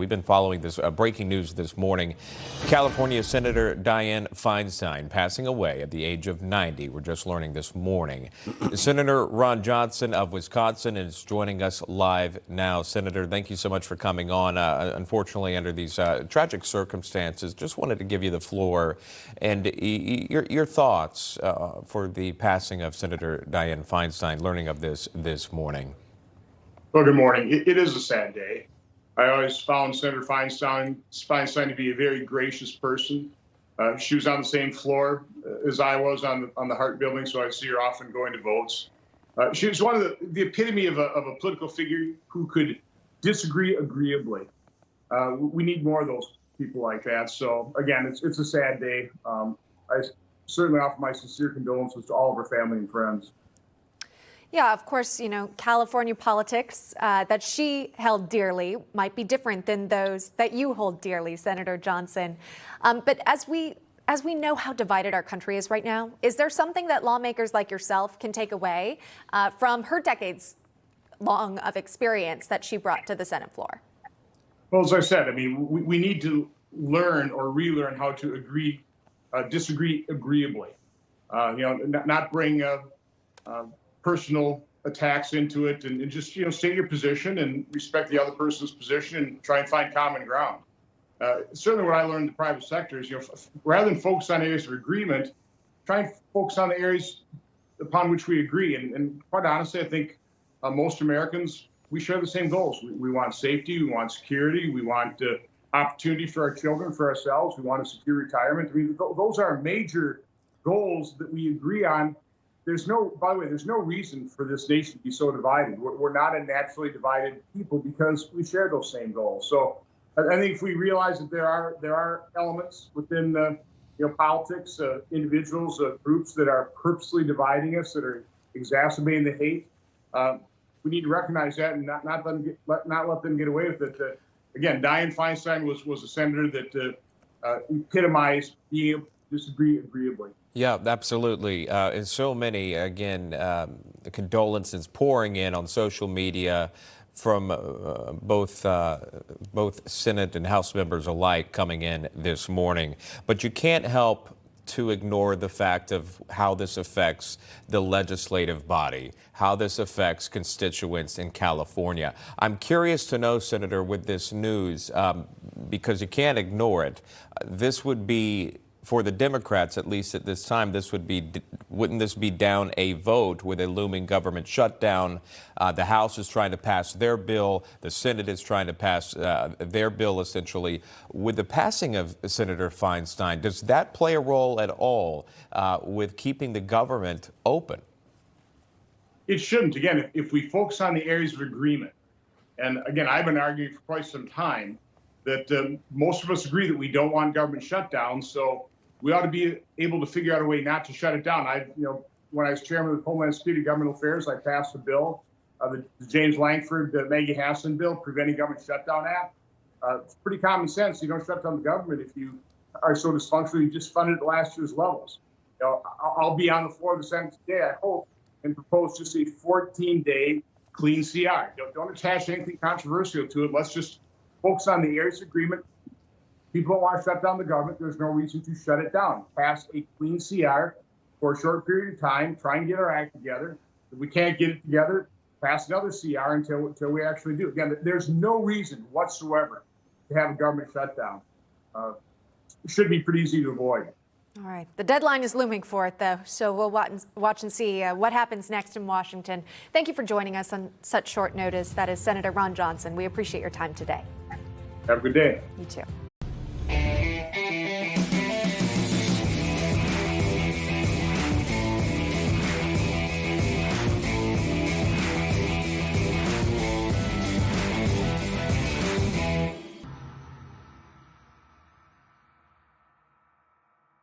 We've been following this breaking news this morning. California Senator Dianne Feinstein passing away at the age of 90. We're just learning this morning. Senator Ron Johnson of Wisconsin is joining us live now. Senator, thank you so much for coming on. Unfortunately, under these tragic circumstances, just wanted to give you the floor and your thoughts for the passing of Senator Dianne Feinstein, learning of this morning. Well, good morning. It is a sad day. I always found Senator Feinstein to be a very gracious person. She was on the same floor as I was on the Hart Building, so I see her often going to votes. She was one of the epitome of a political figure who could disagree agreeably. We need more of those people like that. So again, it's a sad day. I certainly offer my sincere condolences to all of her family and friends. Yeah, of course, California politics that she held dearly might be different than those that you hold dearly, Senator Johnson. But as we know how divided our country is right now, is there something that lawmakers like yourself can take away from her decades long of experience that she brought to the Senate floor? Well, as I said, I mean, we need to learn or relearn how to disagree agreeably. Not bring personal attacks into it, and just state your position and respect the other person's position and try and find common ground. Certainly, what I learned in the private sector is, rather than focus on areas of agreement, try and focus on the areas upon which we agree. And quite honestly, I think most Americans, we share the same goals. We want safety, we want security, we want opportunity for our children, for ourselves. We want a secure retirement. I mean, those are major goals that we agree on. By the way, there's no reason for this nation to be so divided. We're not a naturally divided people because we share those same goals. So I think if we realize that there are elements within politics, individuals, groups that are purposely dividing us, that are exacerbating the hate, we need to recognize that and not let them get away with it. Again, Dianne Feinstein was a senator that epitomized being able to disagree agreeably. Yeah, absolutely. And so many, again, condolences pouring in on social media from both Senate and House members alike coming in this morning. But you can't help to ignore the fact of how this affects the legislative body, how this affects constituents in California. I'm curious to know, Senator, with this news, because you can't ignore it, this would be, for the Democrats, at least at this time, wouldn't this be down a vote with a looming government shutdown? The House is trying to pass their bill. The Senate is trying to pass their bill, essentially. With the passing of Senator Feinstein, does that play a role at all with keeping the government open? It shouldn't. Again, if we focus on the areas of agreement, and again, I've been arguing for quite some time that most of us agree that we don't want government shutdown, so we ought to be able to figure out a way not to shut it down. When I was chairman of the Homeland Security and Governmental Affairs, I passed a bill, the James Lankford, Maggie Hassan bill, Preventing Government Shutdown Act. It's pretty common sense. You don't shut down the government if you are so dysfunctional. You just fund it at last year's levels. I'll be on the floor of the Senate today, I hope, and propose just a 14-day clean CR. Don't attach anything controversial to it. Let's just focus on the areas of agreement. People don't want to shut down the government. There's no reason to shut it down. Pass a clean CR for a short period of time. Try and get our act together. If we can't get it together, pass another CR until we actually do. Again, there's no reason whatsoever to have a government shutdown. It should be pretty easy to avoid. All right. The deadline is looming for it, though, so we'll watch and see what happens next in Washington. Thank you for joining us on such short notice. That is Senator Ron Johnson. We appreciate your time today. Have a good day. You too.